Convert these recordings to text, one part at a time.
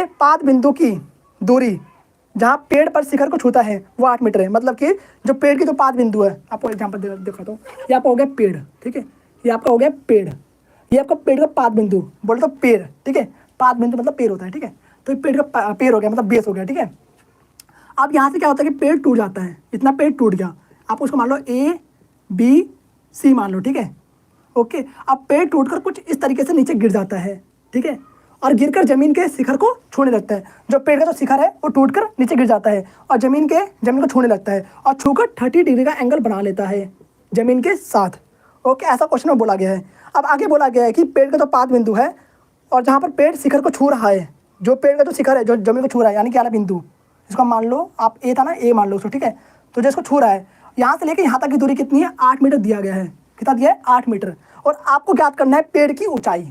के पाद बिंदु की दूरी जहाँ पेड़ पर शिखर को छूता है वो 8 मीटर है। मतलब कि जो पेड़ की जो पाद बिंदु है, आपको एग्जाम्पल दिखाता हूँ। ये आपका हो गया पेड़, ठीक है, ये आपका हो गया पेड़, ये आपका पेड़ का पाद बिंदु बोले तो पेड़, ठीक है, पाद बिंदु मतलब पेड़ होता है, ठीक है। तो ये पेड़ का पेड़ हो गया, मतलब बेस हो गया, ठीक है। अब यहाँ से क्या होता है कि पेड़ टूट जाता है, इतना पेड़ टूट गया, आप उसको मान लो ए बी सी मान लो, ठीक है, ओके। अब पेड़ टूटकर कुछ इस तरीके से नीचे गिर जाता है, ठीक है, और गिरकर जमीन के शिखर को छूने लगता है। जो पेड़ का जो शिखर है वो टूटकर नीचे गिर जाता है और जमीन को छूने लगता है और छूकर 30 डिग्री का एंगल बना लेता है जमीन के साथ, ओके। ऐसा क्वेश्चन में बोला गया है। अब आगे बोला गया है कि पेड़ का जो पाद बिंदु है और जहाँ पर पेड़ शिखर को छू रहा है, जो पेड़ का जो शिखर है जो जमीन को छू रहा है, यानी कि वाला बिंदु, इसको मान लो आप ए था ना, ए मान लो उसको, ठीक है। तो जिसको छू रहा है यहाँ से लेकर यहाँ तक की दूरी कितनी है, 8 मीटर दिया गया है। कितना दिया है, 8 मीटर। और आपको ज्ञात करना है पेड़ की ऊंचाई।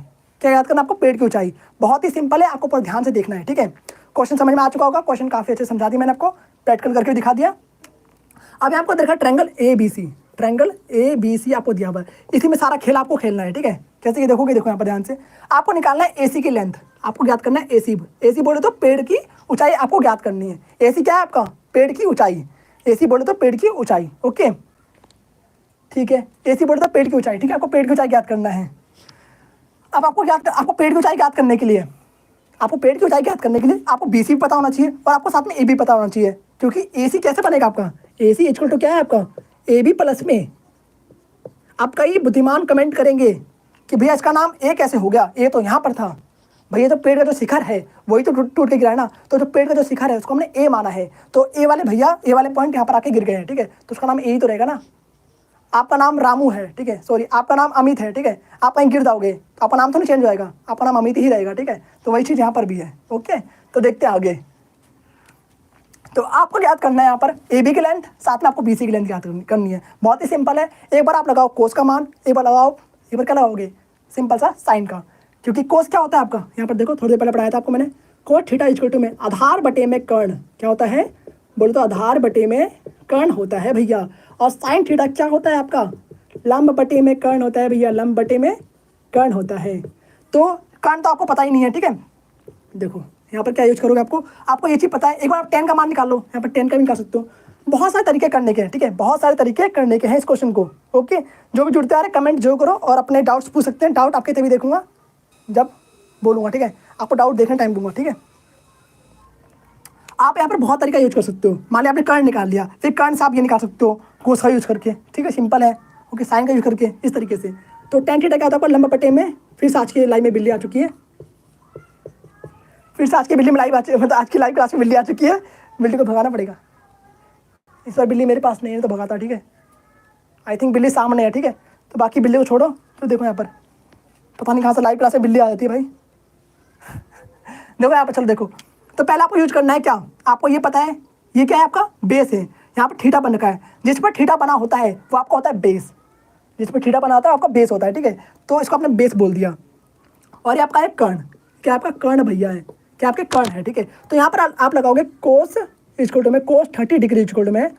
क्या याद करना आपको, पेड़ की ऊंचाई। बहुत ही सिंपल है, आपको पर ध्यान से देखना है, ठीक है। क्वेश्चन समझ में आ चुका होगा, क्वेश्चन काफी अच्छे समझा दिया मैंने आपको, प्रैक्टिकल करके दिखा दिया। अब आपको देखा triangle A B C, triangle A B C आपको दिया हुआ है, इसी में सारा खेल आपको खेलना है, ठीक है। जैसे कि देखोगे, देखो यहाँ पर ध्यान से, आपको निकालना है एसी की लेंथ, आपको ज्ञात करना है एसी। एसी बोले तो पेड़ की ऊंचाई आपको ज्ञात करनी है। एसी क्या है आपका, पेड़ की ऊंचाई। एसी बोले तो पेड़ की ऊंचाई, ओके, ठीक है। एसी बोले तो पेड़ की ऊंचाई, ठीक है, आपको पेड़ की ऊंचाई ज्ञात करना है। अब आपको पेड़ की ऊंचाई ज्ञात करने के लिए, आपको पेड़ की ऊंचाई ज्ञात करने के लिए आपको बीसी भी पता होना चाहिए और आपको साथ में ए बी पता होना चाहिए, क्योंकि एसी कैसे बनेगा आपका, एसी इक्वल टू क्या है आपका, ए बी प्लस में। आप कई बुद्धिमान कमेंट करेंगे कि भैया इसका नाम ए कैसे हो गया, ए तो यहाँ पर था। भैया तो पेड़ का जो शिखर है वही तो टूट के गिरा है ना, तो जो पेड़ का जो शिखर है उसको हमने ए माना है, तो ए वाले भैया, ए वाले पॉइंट यहाँ पर आके गिर गए हैं, ठीक है, तो उसका नाम ए ही तो रहेगा ना। आपका नाम रामू है, ठीक है, सॉरी आपका नाम अमित है, ठीक है, आप कहीं गिर जाओगे तो आपका नाम तो नहीं चेंज हो जाएगा, आपका नाम अमित ही रहेगा, ठीक है। तो वही चीज़ यहाँ पर भी है, ओके। तो देखते हैं आगे। तो आपको याद करना है यहाँ पर ए बी की लेंथ, साथ में आपको बी सी की लेंथ याद करनी है। बहुत ही सिंपल है। एक बार आप लगाओ कोस का मान, एक बार क्या लगाओगे, सिंपल सा साइन का, क्योंकि कोस क्या होता है आपका, यहाँ पर देखो थोड़ी देर पहले पढ़ाया था आपको मैंने, कोस थीटा इक्वल टू में आधार बटे में कर्ण क्या होता है, बोले तो आधार बटे में कर्ण होता है भैया। और साइन थीटा क्या होता है आपका, लंब बटे में कर्ण होता है भैया, लंब बटे में कर्ण होता है। तो कर्ण तो आपको पता ही नहीं है, ठीक है। देखो यहाँ पर क्या यूज करोगे, आपको ये चीज़ पता है। एक बार आप 10 का मान निकाल लो, यहाँ पर 10 का भी निकाल सकते हो। बहुत सारे तरीके करने के हैं, ठीक है, बहुत सारे तरीके करने के हैं इस क्वेश्चन को, ओके। जो भी जुड़ते आ रहे कमेंट जो करो और अपने डाउट्स पूछ सकते हैं। डाउट आपके तभी देखूंगा जब बोलूँगा, ठीक है, आपको डाउट देखने टाइम दूंगा, ठीक है। आप यहाँ पर बहुत तरीका यूज कर सकते हो। मान लिया आपने कर्ण निकाल लिया, फिर कर्ण से आप ये निकाल सकते हो कोस का यूज करके, ठीक है, सिंपल है, ओके, साइन का यूज करके इस तरीके से। तो tan थीटा क्या होता है आपका, लंबा बटे में, फिर से आज की लाइव में बिल्ली आ चुकी है, फिर से आज की बिल्ली में लाइव मतलब आज की लाइव क्लास में बिल्ली आ चुकी है। बिल्ली को भगाना पड़ेगा, इस बार बिल्ली मेरे पास नहीं है तो भगाता, ठीक है। आई थिंक बिल्ली सामने है, ठीक है, तो बाकी बिल्ली को छोड़ो। तो देखो यहाँ पर पता नहीं कहाँ से लाइव क्लास में बिल्ली आ जाती है भाई। देखो यहाँ पर, चलो देखो, तो पहले आपको यूज करना है क्या, आपको ये पता है ये क्या है आपका बेस है। यहाँ पर थीटा बन रखा है, जिस पर थीटा बना होता है वो आपका होता है बेस, जिस पर थीटा बना होता है आपका बेस होता है, ठीक है। तो इसको आपने बेस बोल दिया। और ये आपका है कर्ण, क्या आपका कर्ण भैया है, क्या आपके कर्ण है, ठीक है। तो यहाँ पर आप लगाओगे कोस इक्वल टू में, कोस 30 डिग्री इक्वल टू में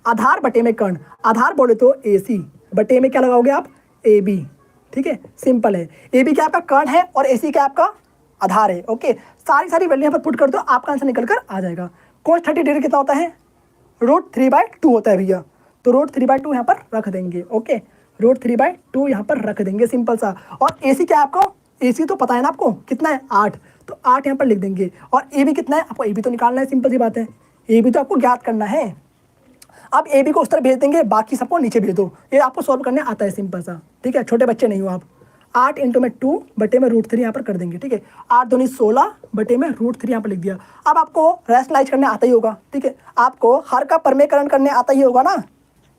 आधार बटे में कर्ण। आधार बोले तो ए सी, बटे में क्या लगाओगे आप, ए बी, ठीक है, सिंपल है। ए बी क्या आपका कर्ण है और ए सी क्या आपका आधार है, ओके। सारी वैल्यू यहाँ पर पुट कर दो, आपका आंसर निकल कर आ जाएगा। कोस 30 डिग्री कितना होता है, √3/2 होता है भैया, तो √3/2 यहाँ पर रख देंगे, ओके, √3/2 यहाँ पर रख देंगे, सिंपल सा। और ए सी क्या है आपको, ए सी तो पता है ना आपको कितना है, 8, तो 8 यहाँ पर लिख देंगे। और ए बी कितना है, आपको ए बी तो निकालना है, सिंपल सी बात है, ए बी तो आपको ज्ञात करना है। अब ए बी को उस तरह भेज देंगे, बाकी सबको नीचे भेज दो, ये आपको सॉल्व करने आता है, सिंपल सा, ठीक है, छोटे बच्चे नहीं हो आप। 8 × में 2 बटे में √3 यहाँ पर कर देंगे, ठीक है। 8 दूनी 16 बटे में √3 यहाँ पर लिख दिया। अब आपको रैशनलाइज करने आता ही होगा, ठीक है, आपको हर का परमेकरण करने आता ही होगा ना,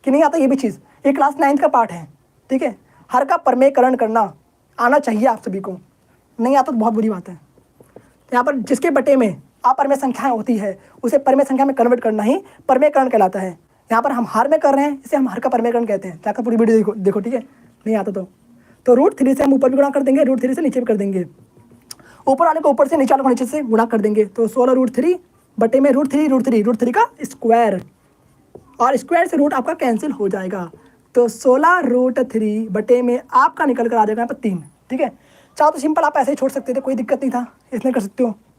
कि नहीं आता ये भी चीज़, ये क्लास 9th का पार्ट है, ठीक है। हर का परमेकरण करना आना चाहिए आप सभी को, नहीं आता तो बहुत बुरी बात है। यहाँ पर जिसके बटे में अपरमेय संख्याएं होती है उसे परमेय संख्या में कन्वर्ट करना ही परमेयकरण कहलाता है। यहाँ पर हम हर में कर रहे हैं, इसे हम हर का परमेयकरण कहते हैं। जाकर पूरी वीडियो देखो, ठीक है, नहीं आता तो √3 से हम ऊपर भी गुणा कर देंगे, √3 से नीचे भी कर देंगे, ऊपर वाले को ऊपर से, नीचे वाले को नीचे से गुणा कर देंगे। तो 16√3 बटे में √3 का स्क्वायर, और स्क्वायर से रूट आपका कैंसिल हो जाएगा। तो 16√3 बटे में आपका निकल कर आ जाएगा यहाँ पर 3, ठीक है। चाहो तो सिंपल आप ऐसे ही छोड़ सकते थे, कोई दिक्कत नहीं था, इसमें कर सकते हो,